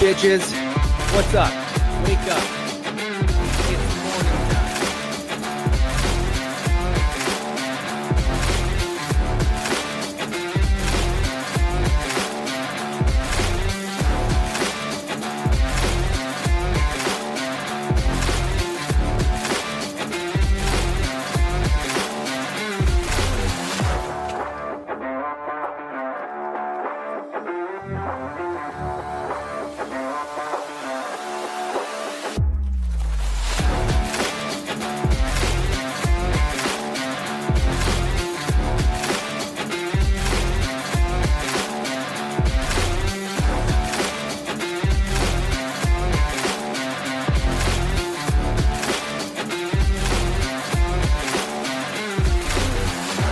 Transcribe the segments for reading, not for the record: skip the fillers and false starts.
bitches? What's up? Wake up. It's morning time.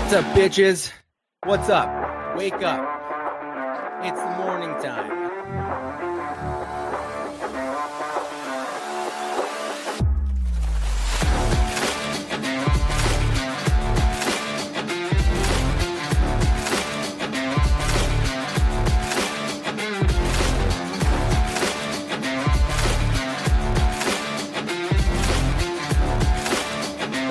What's up, bitches? What's up? Wake up. It's the morning time.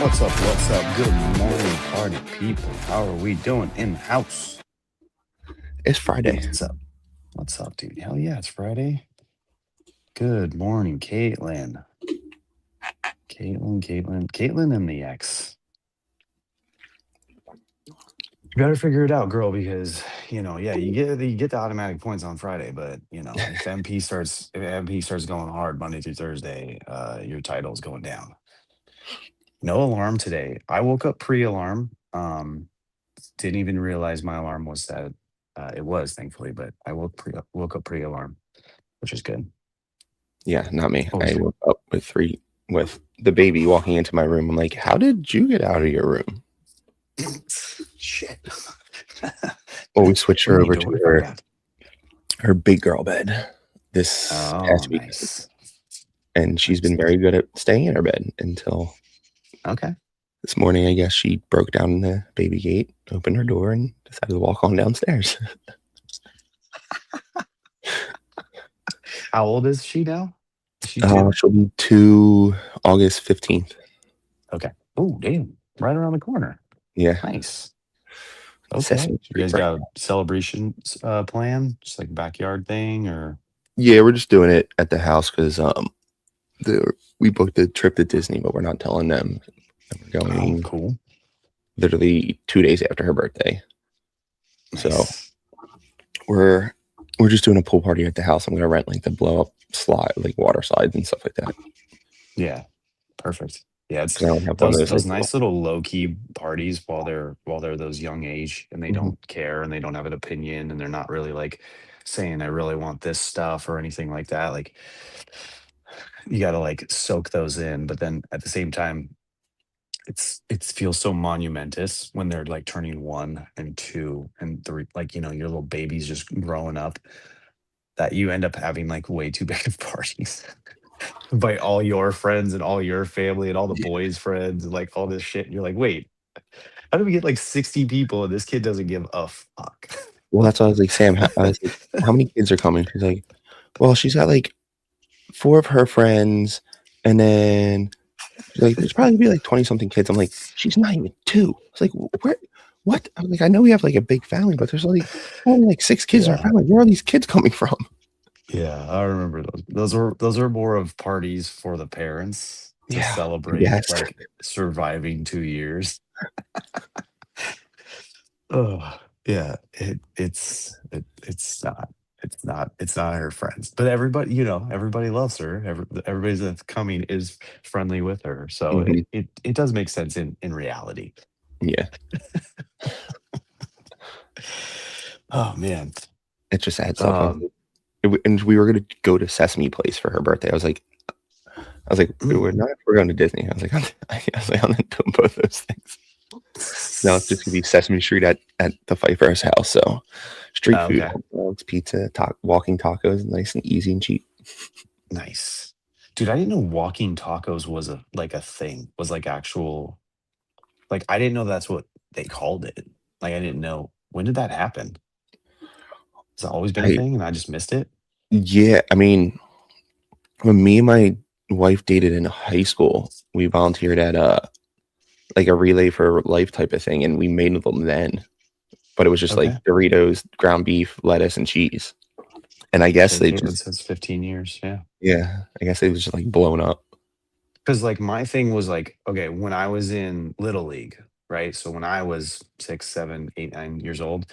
What's up? What's up? Good morning, party people. How are we doing in the house? It's Friday. What's up? What's up, dude? Hell yeah, it's Friday. Good morning, Caitlin. Caitlin and the ex. You better figure it out, girl, because you get the automatic points on Friday, but if MP starts going hard Monday through Thursday, your title's going down. No alarm today. I woke up pre-alarm. Didn't even realize my alarm was set. It was, thankfully, but I woke up pre-alarm, which is good. Yeah, not me. What was I it? woke up with the baby walking into my room. I'm like, how did you get out of your room? Shit. Well, we switched her over to her. her big girl bed this past week, Nice. and she's been very good at staying in her bed until Okay. this morning. I guess she broke down the baby gate, opened her door, and decided to walk on downstairs. How old is she now? Is she 2? She'll be 2 August 15th. Okay. Oh, damn. Right around the corner. Yeah. Nice. Sesame Okay. You Street guys break. got a celebration plan? Just like a backyard thing or? Yeah, we're just doing it at the house because we booked a trip to Disney, but we're not telling them. And we're going Cool. literally 2 days after her birthday. Nice. So we're just doing a pool party at the house. I'm gonna rent like the blow up slide, like water slides and stuff like that. Yeah. Perfect. Yeah, it's 'Cause I only have one of those those, like, nice little low key parties while they're those young age and they Mhm. don't care and they don't have an opinion and they're not really like saying I really want this stuff or anything like that. Like you got to like soak those in, but then at the same time, it feels so monumentous when they're like turning 1 and 2 and 3, like your little baby's just growing up, that you end up having like way too big of parties. Invite all your friends and all your family and all the Yeah. boys' friends and like all this shit. And you're like, wait, how do we get like 60 people and this kid doesn't give a fuck? Well, that's why I was like, Sam, I was like, how many kids are coming? She's like, well, she's got like 4 of her friends, and then she's like, there's probably be like 20 something kids. I'm like, she's not even 2. It's like, where? What? I was like, I know we have like a big family, but there's only like 6 kids in our Yeah. family. Where are these kids coming from? Yeah, I remember those. Those were more of parties for the parents to Yeah. celebrate Yes. like surviving 2 years. Oh, yeah. It's not her friends, but everybody, everybody loves her. Everybody that's coming is friendly with her, so Mhm. it does make sense in reality. Yeah. Oh man. It just adds up. And we were gonna go to Sesame Place for her birthday. I was like, we're going to Disney. I was like, I'm not doing both those things. No, it's just gonna be Sesame Street at the Pfeiffer's house. So street food, Okay. hot dogs, pizza, walking tacos, nice and easy and cheap. Nice. Dude, I didn't know walking tacos was a thing. Was like actual, like I didn't know that's what they called it. Like I didn't know, when did that happen? Has it always been a thing and I just missed it? Yeah, I mean, when me and my wife dated in high school, we volunteered at like a relay for life type of thing, and we made them then. But it was just like Okay. Doritos, ground beef, lettuce, and cheese. And I guess they 15, it just says 15 years. Yeah. yeah, I guess they was just like blown up. Because like my thing was like, okay, when I was in Little League, right? So when I was 6, 7, 8, 9 years old,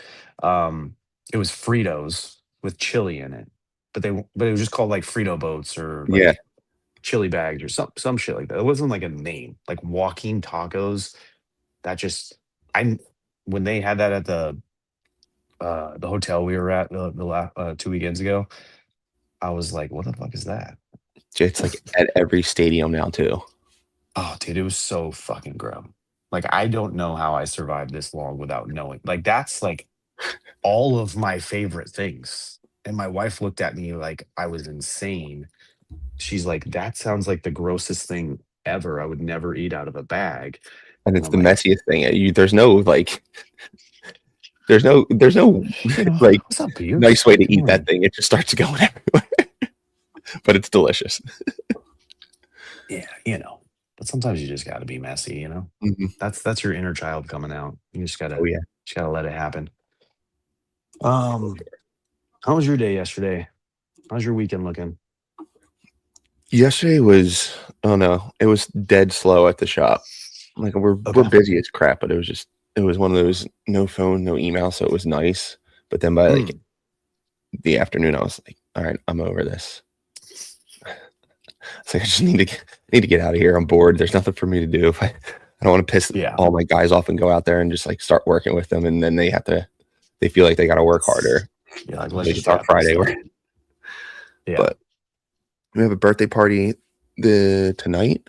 it was Fritos with chili in it. But it was just called like Frito boats or Yeah, like chili bags or some shit like that. It wasn't like a name. Like walking tacos, that just I when they had that at the hotel we were at the last 2 weekends ago, I was like, what the fuck is that? it's like at every stadium now too. Oh, dude, it was so fucking grim. Like, I don't know how I survived this long without knowing. Like, that's like all of my favorite things. And my wife looked at me like I was insane. She's like, that sounds like the grossest thing ever. I would never eat out of a bag. And And it's I'm the like, messiest thing. There's no like, there's no like what's up, Bubes? nice way to Good eat that morning. thing. It just starts going everywhere. But it's delicious. Yeah. But sometimes you just got to be messy. Mhm. That's your inner child coming out. You Oh yeah. just gotta let it happen. Um, how was your day yesterday? How's your weekend looking? Yesterday was oh no, it was dead slow at the shop. Like we're Okay. busy as crap, but it was one of those no phone, no email, so it was nice. But then by like Mm. the afternoon, I was like, all right, I'm over this. It's like I just need to get out of here. I'm bored. There's nothing for me to do. If I don't want to piss Yeah. all my guys off and go out there and just like start working with them, and then they feel like they got to work harder. Yeah, like let's They just start have this Friday, stuff. Yeah. but we have a birthday party tonight.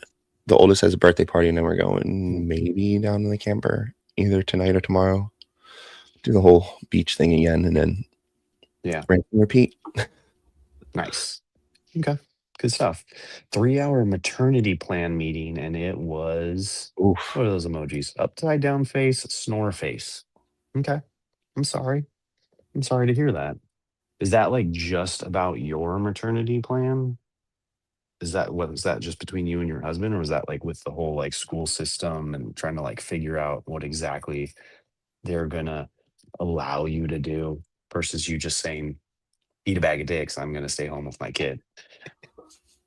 The oldest has a birthday party, and then we're going maybe down to the camper either tonight or tomorrow. Do the whole beach thing again, and then Yeah. rinse and repeat. Nice. Okay. Good stuff. 3-hour maternity plan meeting, and it was Oof. what are those emojis? Upside down face, snore face. Okay. I'm sorry. I'm sorry to hear that. Is that like just about your maternity plan? Was that just between you and your husband, or was that like with the whole like school system and trying to like figure out what exactly they're gonna allow you to do versus you just saying, eat a bag of dicks, I'm gonna stay home with my kid.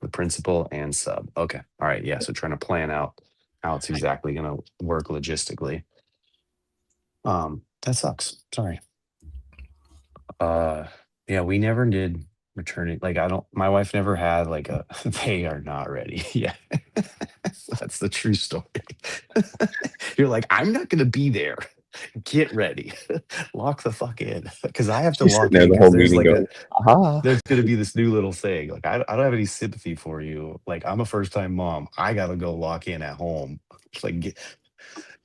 The principal and sub. Okay. All right. Yeah. So trying to plan out how it's exactly gonna work logistically. That sucks. Sorry. Uh yeah, we never did maternity. Like I don't my wife never had like a they are not ready. Yeah. That's the true story. You're like, I'm not gonna be there. Get ready. Lock the fuck in. Because I have to She's sitting lock there in the because whole meeting going, aha. there's gonna be this new little thing. Like I don't have any sympathy for you. Like I'm a first time mom. I gotta go lock in at home. It's like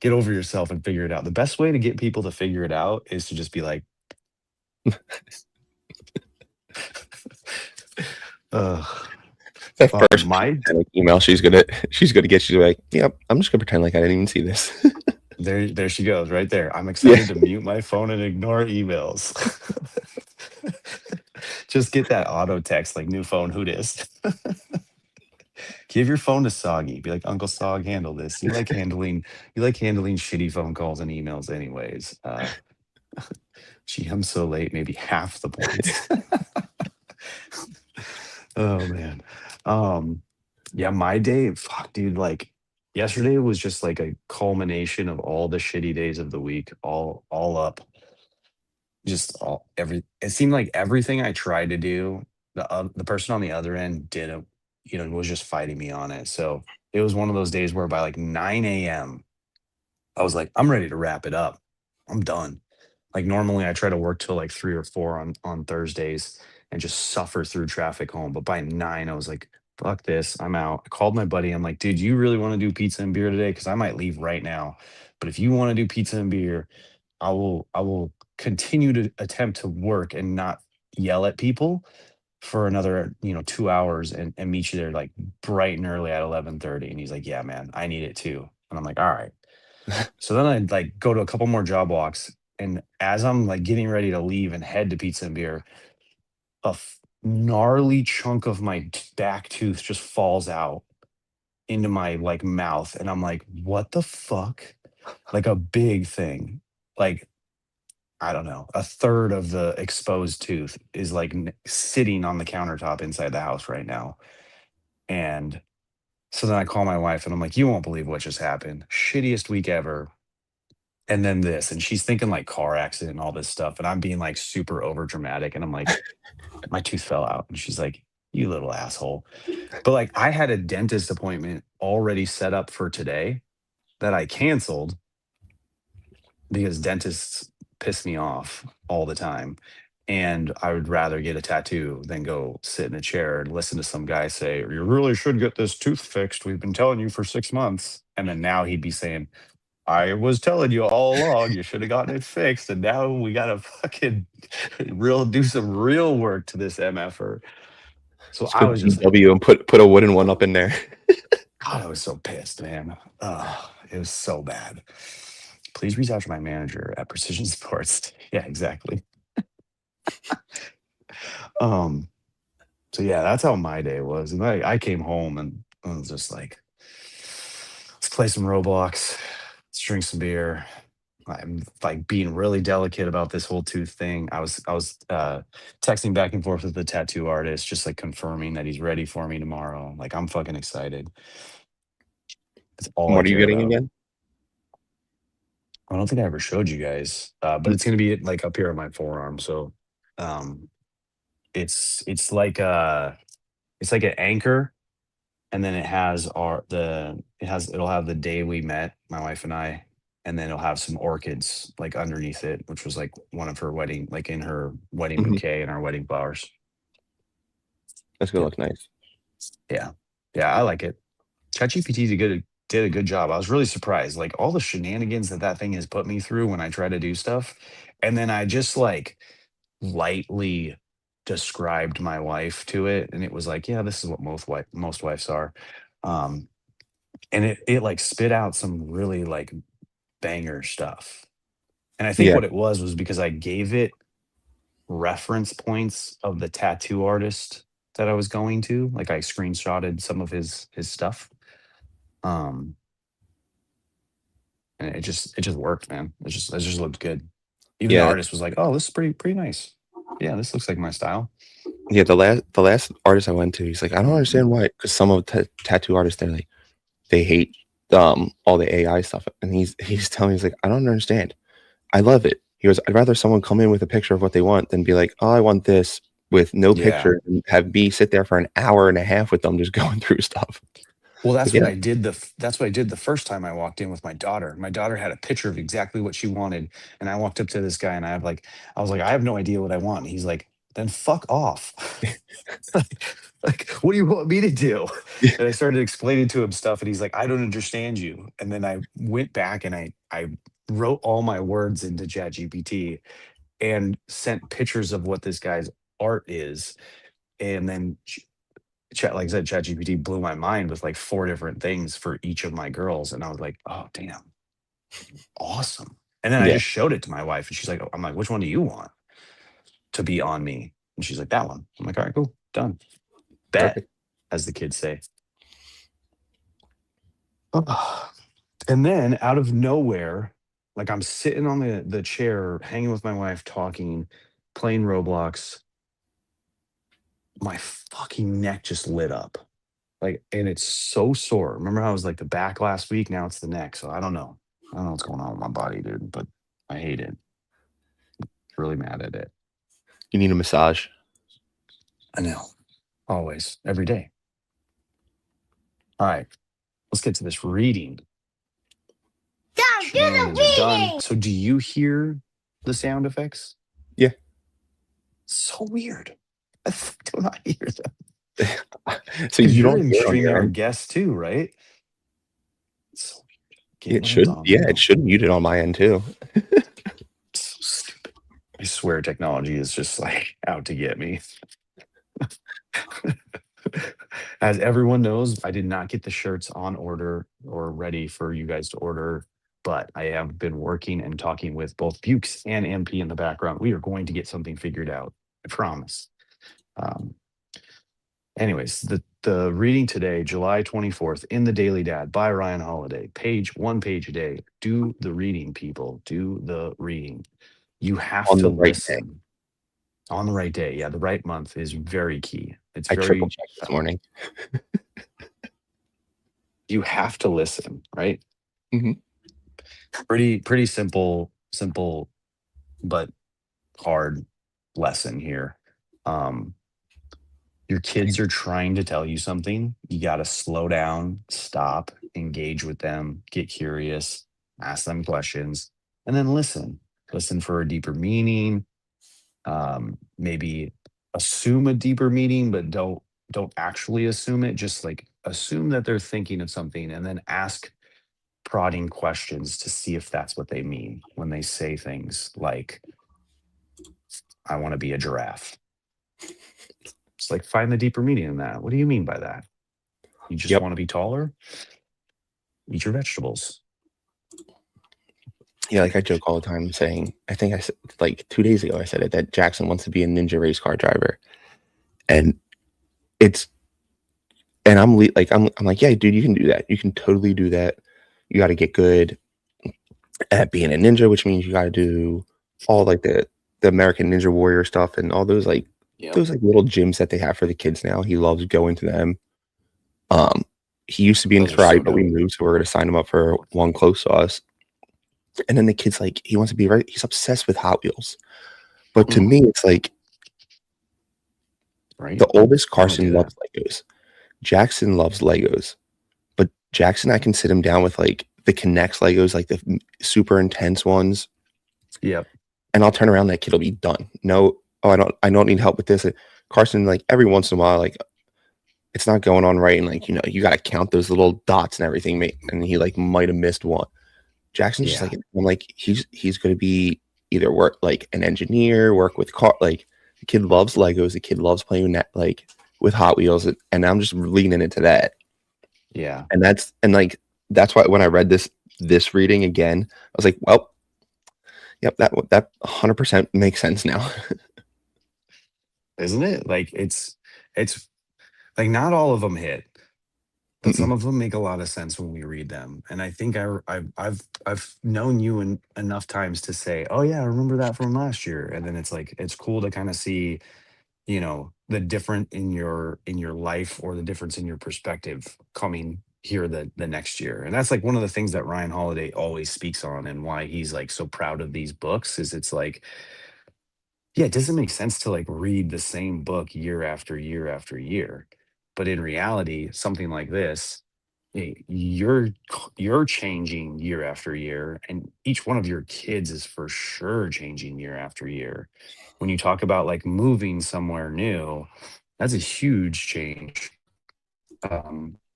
get over yourself and figure it out. The best way to get people to figure it out is to just be like, ugh. That first My panic email she's gonna get. She's like, yep, I'm just gonna pretend like I didn't even see this. there she goes right there. I'm Yeah. excited to mute my phone and ignore emails. Just get that auto text like new phone, who dis? Give your phone to Soggy. Be like, Uncle Sog, handle this. You like handling shitty phone calls and emails anyways. Gee, I'm so late, maybe half the points. Oh man. Yeah, my day, fuck, dude, like yesterday was just like a culmination of all the shitty days of the week, all up. Just all every it seemed like everything I tried to do, the person on the other end didn't, was just fighting me on it. So it was one of those days where by like 9 a.m. I was like, I'm ready to wrap it up. I'm done. Like normally I try to work till like 3 or 4 on Thursdays and just suffer through traffic home. But by 9, I was like, fuck this. I'm out. I called my buddy. I'm like, dude, you really want to do pizza and beer today? Because I might leave right now. But if you want to do pizza and beer, I will continue to attempt to work and not yell at people for another 2 hours and meet you there like bright and early at 11:30. And he's like, yeah, man, I need it too. And I'm like, all right. So then I like go to a couple more job walks, and as I'm like getting ready to leave and head to pizza and beer, gnarly chunk of my back tooth just falls out into my like mouth, and I'm like, what the fuck? Like a big thing. Like, I don't know, a third of the exposed tooth is like sitting on the countertop inside the house right now. And so then I call my wife and I'm like, you won't believe what just happened. Shittiest week ever. And then this. And she's thinking like car accident and all this stuff. And I'm being like super over dramatic. And I'm like, my tooth fell out. And she's like, you little asshole. But like I had a dentist appointment already set up for today that I canceled because dentists piss me off all the time. And I would rather get a tattoo than go sit in a chair and listen to some guy say, you really should get this tooth fixed. We've been telling you for 6 months. And then now he'd be saying, I was telling you all along, you should have gotten it fixed. And now we got to fucking do some real work to this MFer. So Let's I go was just like, GW and put a wooden one up in there. God, I was so pissed, man. It was so bad. Please reach out to my manager at Precision Sports. Yeah, exactly. So yeah, that's how my day was. And I came home and I was just like, let's play some Roblox, let's drink some beer. I'm like being really delicate about this whole tooth thing. I was texting back and forth with the tattoo artist, just like confirming that he's ready for me tomorrow. Like I'm fucking excited. That's all I What are you care getting about. again? I don't think I ever showed you guys, but it's gonna be like up here on my forearm. So um it's like it's like an anchor, and then it'll have the day we met, my wife and I, and then it'll have some orchids like underneath it, which was like one of her wedding, like in her wedding Mhm. bouquet and our wedding flowers. That's gonna Yep. look nice. Yeah. Yeah, I like it. ChatGPT did a good job. I was really surprised, like all the shenanigans that thing has put me through when I try to do stuff, and then I just like lightly described my wife to it, and it was like, yeah, this is what most wives are. Um, and it like spit out some really like banger stuff. And I think Yeah. what it was because I gave it reference points of the tattoo artist that I was going to. Like I screenshotted some of his stuff. Um, and it just worked, man. It just looked good. Even the Yeah. artist was like, "Oh, this is pretty nice. Yeah, this looks like my style." Yeah. The last artist I went to, he's like, I don't understand why, because some of the tattoo artists, they're like, they hate all the AI stuff. And he's telling me, he's like, I don't understand. I love it. He goes, I'd rather someone come in with a picture of what they want than be like, oh, I want this with no Yeah. picture, and have me sit there for an hour and a half with them just going through stuff. Well, Like, yeah. that's what I did the first time I walked in with my daughter. My daughter had a picture of exactly what she wanted, and I walked up to this guy and I was like, I have no idea what I want. And he's like, then fuck off. Like, what do you want me to do? Yeah. And I started explaining to him stuff, and he's like, I don't understand you. And then I went back and I wrote all my words into ChatGPT and sent pictures of what this guy's art is. And then like I said, ChatGPT blew my mind with like 4 different things for each of my girls. And I was like, oh damn, awesome. And then I Yeah. just showed it to my wife and she's like, I'm like, which one do you want to be on me? And she's like, that one. I'm like, all right, cool, done. Bet, Perfect. as the kids say. And then out of nowhere, like I'm sitting on the chair, hanging with my wife, talking, playing Roblox. My fucking neck just lit up. Like, and it's so sore. Remember how I was like the back last week? Now it's the neck. So I don't know. I don't know what's going on with my body, dude, but I hate it. Really mad at it. You need a massage. I know. Always. Every day. All right. Let's get to this reading. Shenanigans are done. So do you hear the sound effects? Yeah. So weird. I do not hear them. So 'Cause you you're don't in hear it on your StreamYard end? guest too, right? It's so weird. Can't It let should. on, Yeah, no. it should mute it on my end too. So stupid. I swear technology is just like out to get me. As everyone knows, I did not get the shirts on order or ready for you guys to order, but I have been working and talking with both Bukes and MP in the background. We are going to get something figured out. I promise. Um, anyways, the reading today, July 24th, in the Daily Dad by Ryan Holiday, one page a day. Do the reading, people. Do the reading. You have On to the right day. listen on the right day. Yeah, the right month is very key. It's I triple very, checked this morning. you have to listen, right? Mhm. Pretty simple, but hard lesson here. Um, your kids are trying to tell you something. You got to slow down, stop, engage with them, get curious, ask them questions, and then listen. Listen for a deeper meaning. Maybe assume a deeper meaning, but don't actually assume it. Just like assume that they're thinking of something, and then ask prodding questions to see if that's what they mean when they say things like, I want to be a giraffe. It's like, find the deeper meaning in that. What do you mean by that? You just Yep. want to be taller? Eat your vegetables. Yeah, like I joke all the time saying, I think I said like 2 days ago, I said it, that Jackson wants to be a ninja race car driver. And it's, and I'm like, yeah, dude, you can do that. You can totally do that. You got to get good at being a ninja, which means you got to do all like the American Ninja Warrior stuff and all those like little gyms that they have for the kids now. He loves going to them. He used to be in Those are karate, so but we dope. moved, so we're gonna sign him up for one close to us. And then the kid's like, he wants to be he's obsessed with Hot Wheels. But to me, it's like Right? the oldest I wanna do Carson that. loves Legos. Jackson loves Legos. But Jackson, I can sit him down with like the Connects Legos, like the super intense ones. Yep. And I'll turn around, that kid will be done. No, oh, I don't need help with this. Carson, like every once in a while, like it's not going on right, and like you got to count those little dots and everything, mate. And he like might have missed one. Jackson's just Yeah. like, I'm like, he's going to be either work like an engineer, work with car. Like the kid loves Legos. The kid loves playing that like with Hot Wheels, and I'm just leaning into that. Yeah. And that's why when I read this reading again, I was like, well, yep, that 100% makes sense now. Isn't it? Like it's like not all of them hit, but some of them make a lot of sense when we read them. And I think I've known you enough times to say, "Oh yeah, I remember that from last year." And then it's like it's cool to kind of see, the different in your life, or the difference in your perspective coming here the next year. And that's like one of the things that Ryan Holiday always speaks on, and why he's like so proud of these books, is it's like, yeah, it doesn't make sense to like read the same book year after year after year. But in reality, something like this, you're changing year after year, and each one of your kids is for sure changing year after year. When you talk about like moving somewhere new, that's a huge change.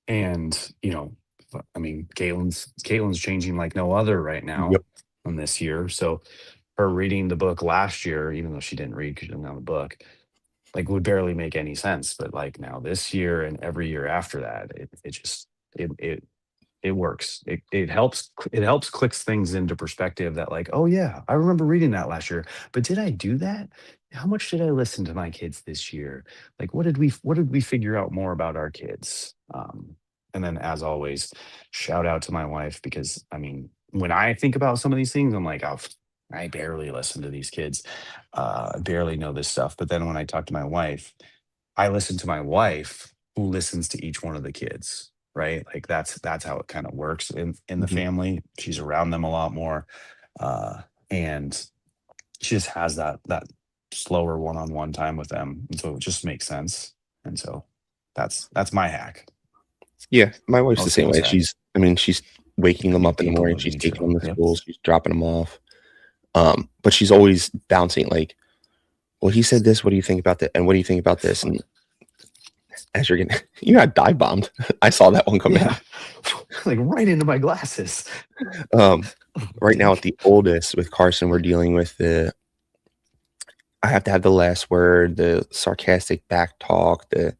And I mean, Caitlin's changing like no other right now Yep. on this year. So her reading the book last year, even though she didn't read because she didn't have a book, like would barely make any sense. But like now this year and every year after that, it just it works. It helps clicks things into perspective, that like, oh yeah, I remember reading that last year, but did I do that? How much did I listen to my kids this year? Like what did we figure out more about our kids? And then, as always, shout out to my wife, because I mean, when I think about some of these things, I'm like, oh, I barely listen to these kids. I barely know this stuff. But then when I talk to my wife, I listen to my wife, who listens to each one of the kids, right? Like that's how it kind of works in the Mhm. family. She's around them a lot more, and she just has that slower one-on-one time with them, and so it just makes sense. And so that's my hack. Yeah, my wife's the Most same people's way. hack. She's waking them Meet up in the people morning. that She's need taking you. them to Yep. school. She's dropping them off. But she's always bouncing like, well, he said this. What do you think about that? And what do you think about this? And as you're getting, you got dive bombed. I saw that one come in. Yeah, like right into my glasses. Right now with the oldest, with Carson, we're dealing with I have to have the last word, the sarcastic back talk, I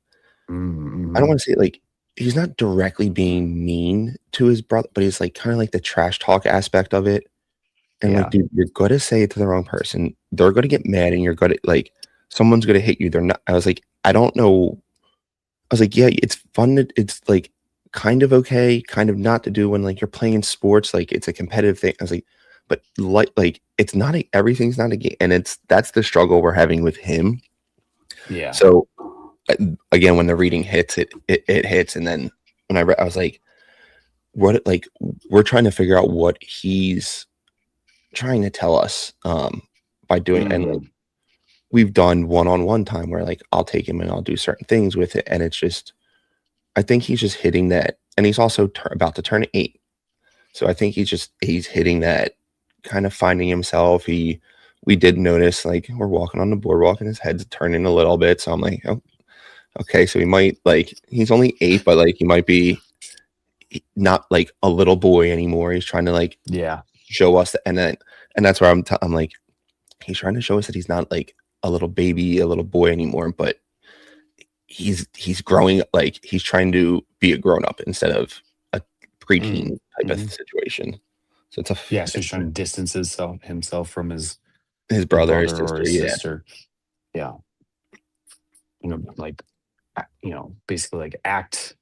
don't Mhm. want to say like he's not directly being mean to his brother, but he's like kind of like the trash talk aspect of it. And like, Yeah. dude, you're gonna say it to the wrong person. They're gonna get mad, and you're gonna like someone's gonna hit you. They're not. I was like, I don't know. I was like, yeah, it's fun. It's like kind of okay, kind of not to do when like you're playing sports. Like it's a competitive thing. I was like, but like it's not everything's not a game, and that's the struggle we're having with him. Yeah. So again, when the reading hits, it hits, and then when I read, I was like, what? Like we're trying to figure out what he's trying to tell us by doing, and like we've done one-on-one time where like I'll take him and I'll do certain things with it, and it's just I think he's just hitting that, and he's also about to turn 8, so I think he's hitting that kind of finding himself. We did notice like we're walking on the boardwalk and his head's turning a little bit, so I'm like, oh, okay, so he might like he's only 8, but like he might be not like a little boy anymore. He's trying to like show us that, and that's where I'm like, he's trying to show us that he's not like a little baby, a little boy anymore, but he's growing, like he's trying to be a grown up instead of a preteen type of situation. So it's so he's trying to distance himself from his brother, his or sister, his sister. Yeah. Like, basically like act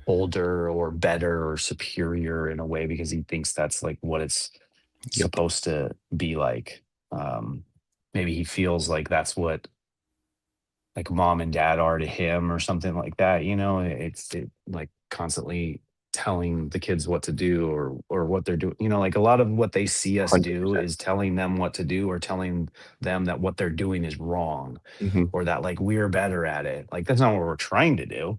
older or better or superior in a way because he thinks that's like what it's supposed to be like. Maybe he feels like that's what like mom and dad are to him or something like that. It's like constantly telling the kids what to do or what they're doing. Like a lot of what they see us 100%. do is telling them what to do or telling them that what they're doing is wrong or that like we're better at it. Like that's not what we're trying to do.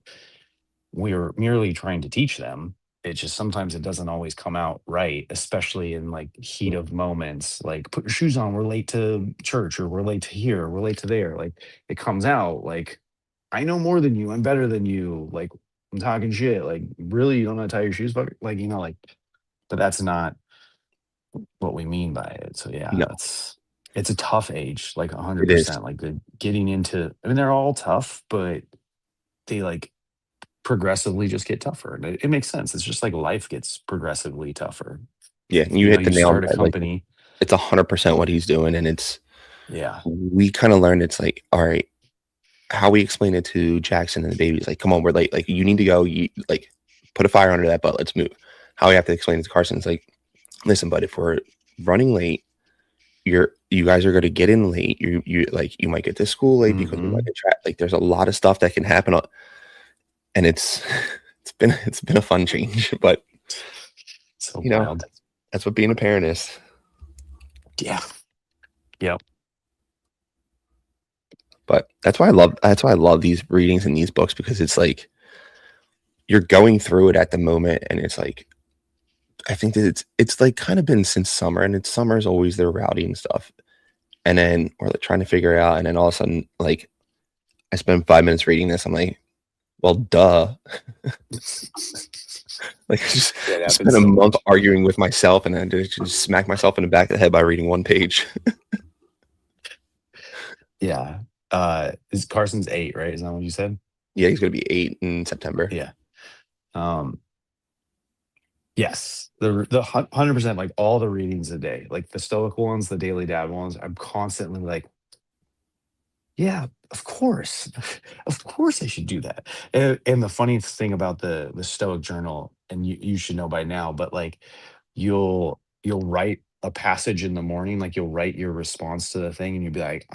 We're merely trying to teach them. It's just sometimes it doesn't always come out right, especially in like heat of moments. Like put your shoes on, we're late to church, or we're late to here, or we're late to there. Like it comes out like I know more than you, I'm better than you. Like I'm talking shit. Like really, you don't know how to tie your shoes, but like like. But that's not what we mean by it. So yeah, No. it's a tough age, like It is. 100%. Like the getting into. I mean, they're all tough, but they like progressively just get tougher. And it makes sense. It's just like life gets progressively tougher. Yeah, and you hit the nail on start the a head. Like, company. it's 100% what he's doing, and it's Yeah. we kind of learned it's like, all right, how we explain it to Jackson and the babies, like, come on, we're late. Like, you need to go. You like put a fire under that butt. Let's move. How we have to explain it to Carson is like, listen, but if we're running late, you guys are going to get in late. You like you might get to school late because we might get trapped. Like, there's a lot of stuff that can happen, and it's been a fun change, but so wild. That's what being a parent is. Yeah. Yep. But that's why I love these readings and these books, because it's like you're going through it at the moment, and it's like I think that it's like kind of been since summer, and summer is always they're rowdy and stuff, and then we're like trying to figure it out, and then all of a sudden, like I spend 5 minutes reading this, I'm like, well, duh. Like I just spent a month arguing with myself, and then just smack myself in the back of the head by reading one page. Yeah. Is Carson's 8, right? Is that what you said? Yeah, he's gonna be 8 in September. Yeah. Yes, the 100%, like all the readings a day, like the Stoic ones, the Daily Dad ones, I'm constantly like, yeah, of course, of course I should do that. And the funniest thing about the Stoic journal, and you should know by now, but like you'll write a passage in the morning, like you'll write your response to the thing, and you'll be like,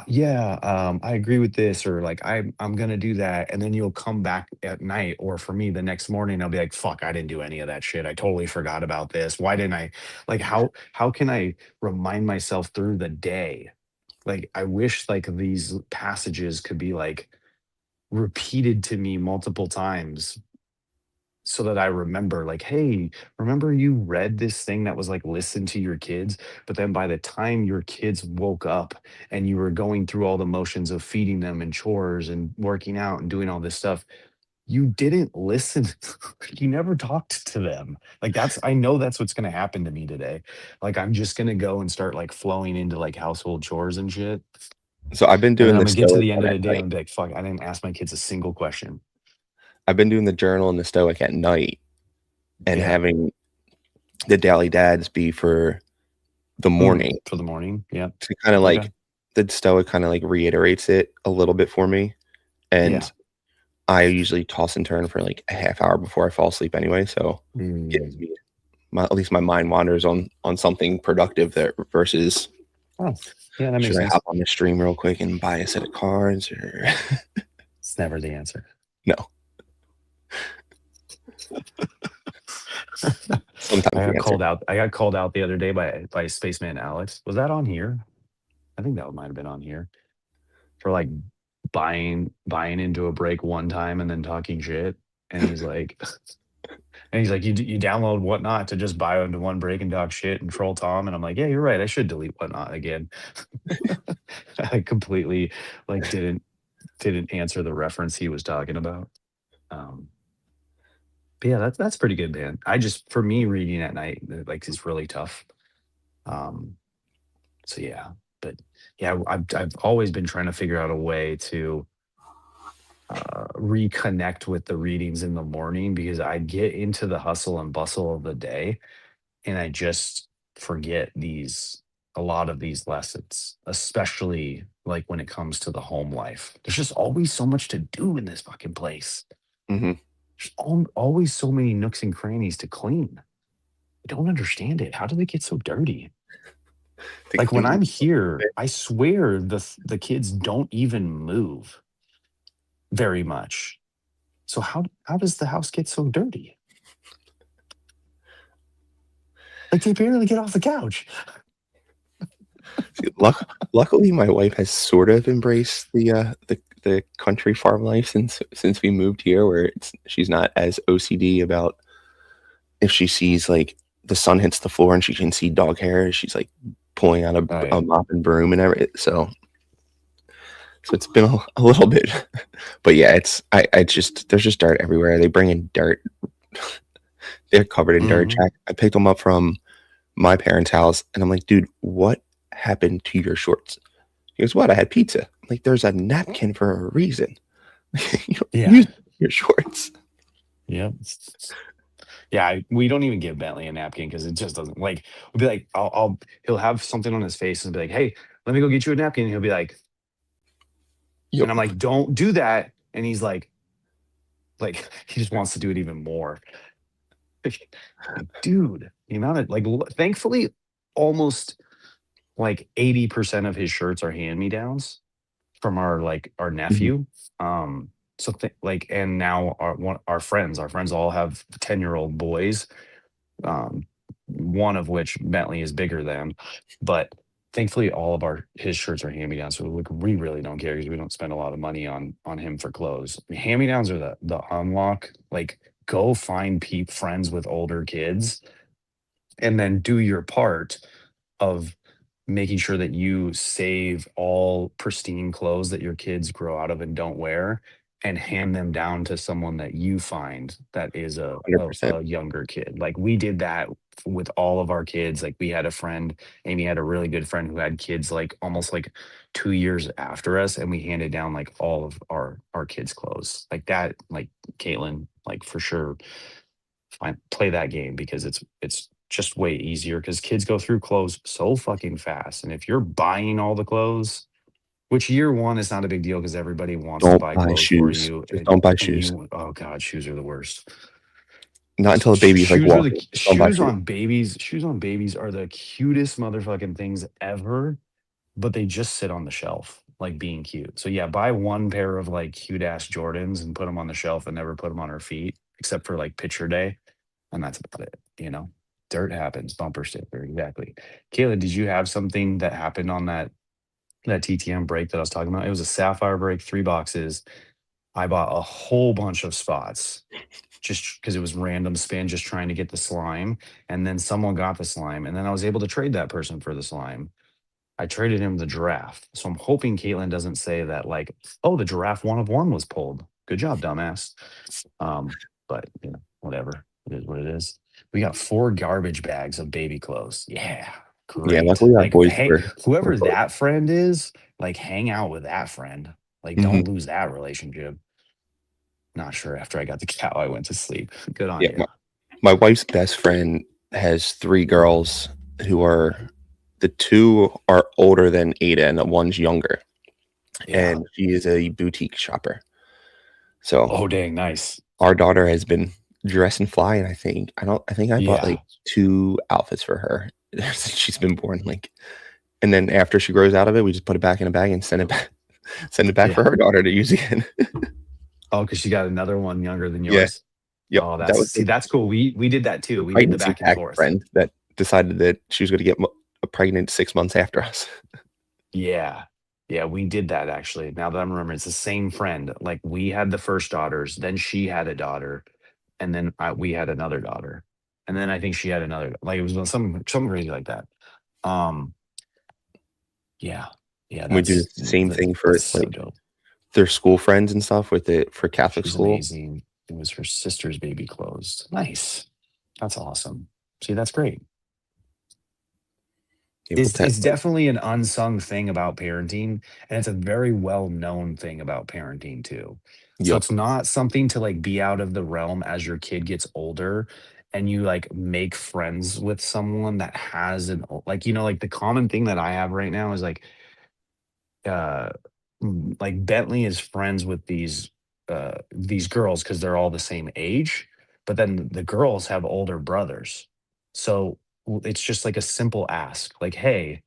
yeah, I agree with this, or like I'm gonna do that, and then you'll come back at night, or for me, the next morning, I'll be like, fuck, I didn't do any of that shit. I totally forgot about this. Why didn't I? Like, how can I remind myself through the day? Like, I wish like these passages could be like repeated to me multiple times so that I remember, like, hey, remember you read this thing that was like listen to your kids, but then by the time your kids woke up and you were going through all the motions of feeding them and chores and working out and doing all this stuff, you didn't listen. You never talked to them. Like I know that's what's gonna happen to me today. Like I'm just gonna go and start like flowing into like household chores and shit. So I've been And doing then I'm this. gonna get to the end of the day and be like, fuck, I didn't ask my kids a single question. I've been doing the journal and the Stoic at night, and having the Daily Dads be for the morning. For the morning, yeah. To kind of like the Stoic kind of like reiterates it a little bit for me, and I usually toss and turn for like a half hour before I fall asleep anyway. So it gives me at least my mind wanders on something productive there versus Oh, yeah, that makes should I sense. hop on the stream real quick and buy a set of cards or It's never the answer. no. Sometimes I the got answer. called out. I got called out the other day by Spaceman Alex. Was that on here? I think that might have been on here for like buying into a break one time and then talking shit. And he's like, you download Whatnot to just buy into one break and talk shit and troll Tom. And I'm like, yeah, you're right. I should delete Whatnot again. I completely like didn't answer the reference he was talking about. But yeah, that's pretty good, man. For me, reading at night like is really tough. So yeah, but yeah, I've always been trying to figure out a way to reconnect with the readings in the morning because I get into the hustle and bustle of the day and I just forget a lot of these lessons, especially like when it comes to the home life. There's just always so much to do in this fucking place. Mm-hmm. There's always so many nooks and crannies to clean. I don't understand it. How do they get so dirty? Like when I'm here, I swear the kids don't even move very much. So how does the house get so dirty? Like they barely get off the couch. Luckily, my wife has sort of embraced the country farm life since we moved here, where she's not as OCD about if she sees like the sun hits the floor and she can see dog hair, she's like pulling out a mop and broom and everything. So it's been a little bit, but yeah, there's just dirt everywhere. They bring in dirt. They're covered in dirt. I picked them up from my parents' house and I'm like, dude, what happened to your shorts? He goes, what? I had pizza. I'm like, there's a napkin for a reason. Use your shorts. Yep. Yeah, we don't even give Bentley a napkin because it just doesn't like. We'll be like, he'll have something on his face and be like, hey, let me go get you a napkin. And he'll be like, yep. And I'm like, don't do that. And he's like he just wants to do it even more. Dude, the amount of like, thankfully, almost like 80% of his shirts are hand-me-downs from our nephew. So and now our friends all have 10-year-old boys. One of which Bentley is bigger than, but thankfully all of his shirts are hand-me-downs. So we really don't care because we don't spend a lot of money on him for clothes. I mean, hand-me-downs are the unlock. Like, go find friends with older kids and then do your part of making sure that you save all pristine clothes that your kids grow out of and don't wear and hand them down to someone that you find that is a younger kid. Like we did that with all of our kids. Like we had a friend, Amy had a really good friend who had kids like almost like 2 years after us. And we handed down like all of our kids' clothes like that. Like Caitlin, like for sure play that game because it's just way easier because kids go through clothes so fucking fast. And if you're buying all the clothes, which year one is not a big deal because everybody wants to buy clothes shoes. for you. Just don't buy shoes. Oh God, shoes are the worst. Not until the baby's like walking. Shoes on babies are the cutest motherfucking things ever, but they just sit on the shelf like being cute. So yeah, buy one pair of like cute ass Jordans and put them on the shelf and never put them on her feet except for like picture day. And that's about it, you know? Dirt happens, bumper sticker, exactly. Kayla, did you have something that happened on that TTM break that I was talking about? It was a sapphire break, 3 boxes. I bought a whole bunch of spots just because it was random spin, just trying to get the slime. And then someone got the slime, and then I was able to trade that person for the slime. I traded him the giraffe. So I'm hoping Caitlin doesn't say that like, oh, the giraffe 1 of 1 was pulled. Good job, dumbass. But you know, whatever. It is what it is. We got 4 garbage bags of baby clothes. Yeah. Great. Yeah, luckily our boys whoever that friend is, like hang out with that friend. Like don't lose that relationship. Not sure after I got the cow, I went to sleep. Good on you. My wife's best friend has 3 girls who are the 2 are older than Ada and the one's younger. Yeah. And she is a boutique shopper. So Oh, dang, nice. our daughter has been dress and fly, and I think I bought Yeah. like 2 outfits for her since she's been born. Like, and then after she grows out of it, we just put it back in a bag and send it back for Yeah. her daughter to use again. Oh, because she got another one younger than Yeah. yours. Yep. Oh, That was that's cool. We did that too. We did the pregnancy back and pack forth. friend that decided that she was going to get pregnant 6 months after us. Yeah. Yeah, we did that actually. Now that I'm remembering, it's the same friend. Like we had the first daughters, then she had a daughter, and then we had another daughter, and then I think she had another. Like it was something crazy like that. Um, yeah, yeah, We do the same thing for that's so like dope. their school friends and stuff with it for Catholic She's school. amazing. It was her sister's baby clothes. Nice. That's awesome. See, that's great. Yeah, we'll It's definitely an unsung thing about parenting, and it's a very well-known thing about parenting too. So Yep. it's not something to like be out of the realm as your kid gets older and you like make friends with someone that has like like the common thing that I have right now is uh like Bentley is friends with these girls because they're all the same age, but then the girls have older brothers. So it's just like a simple ask, like, hey,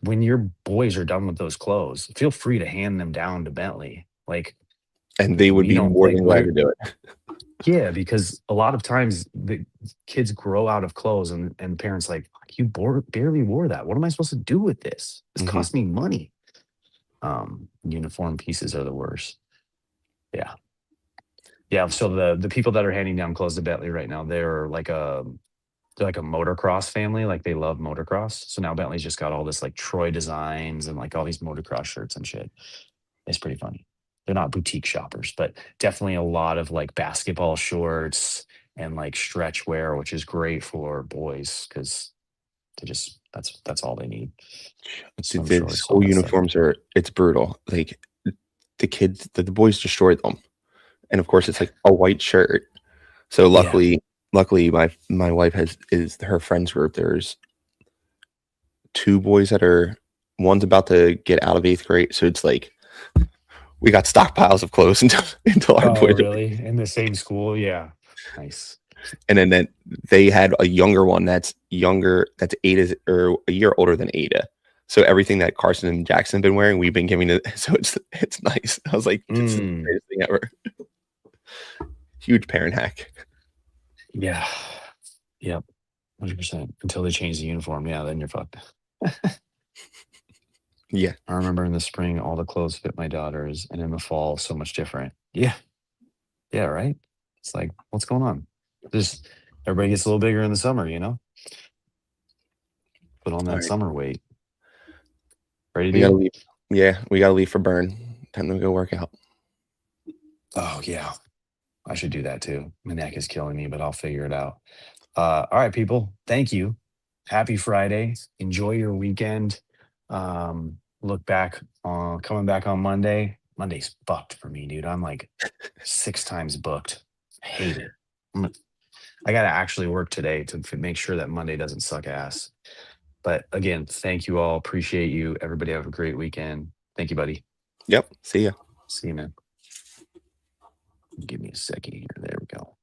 when your boys are done with those clothes, feel free to hand them down to Bentley. Like, And they would we be don't more like than glad to do it. yeah, because a lot of times the kids grow out of clothes and parents like, "Fuck, you barely wore that. What am I supposed to do with this? This Mhm. cost me money." Uniform pieces are the worst. Yeah. Yeah. So the people that are handing down clothes to Bentley right now, they're like a motocross family. Like they love motocross. So now Bentley's just got all this like Troy designs and like all these motocross shirts and shit. It's pretty funny. They're not boutique shoppers, but definitely a lot of like basketball shorts and like stretch wear, which is great for boys because that's all they need. Swim The shorts, all school that stuff. uniforms it's brutal. Like the boys destroy them. And of course it's like a white shirt. So luckily my wife is her friends group. There's 2 boys that are one's about to get out of 8th grade. So it's like we got stockpiles of clothes until our Oh, boys. really? In the same school? Yeah. Nice. And then they had a younger one that's 8 or a year older than Ada. So everything that Carson and Jackson have been wearing, we've been giving it. So it's nice. I was like, this is the greatest thing ever. Huge parent hack. Yeah. Yep. 100%. Until they change the uniform. Yeah, then you're fucked. Yeah. I remember in the spring, all the clothes fit my daughters, and in the fall, so much different. Yeah. Yeah, right? It's like, what's going on? Just everybody gets a little bigger in the summer, Put on that right. summer weight. Ready We to gotta leave. Yeah, we gotta leave for burn. Time to go work out. Oh, yeah. I should do that too. My neck is killing me, but I'll figure it out. All right, people. Thank you. Happy Friday. Enjoy your weekend. Look back on coming back on Monday. Monday's fucked for me, dude. I'm like 6 times booked. I hate it. I got to actually work today to make sure that Monday doesn't suck ass. But again, thank you all. Appreciate you. Everybody have a great weekend. Thank you, buddy. Yep. See ya. See you, man. Give me a second here. There we go.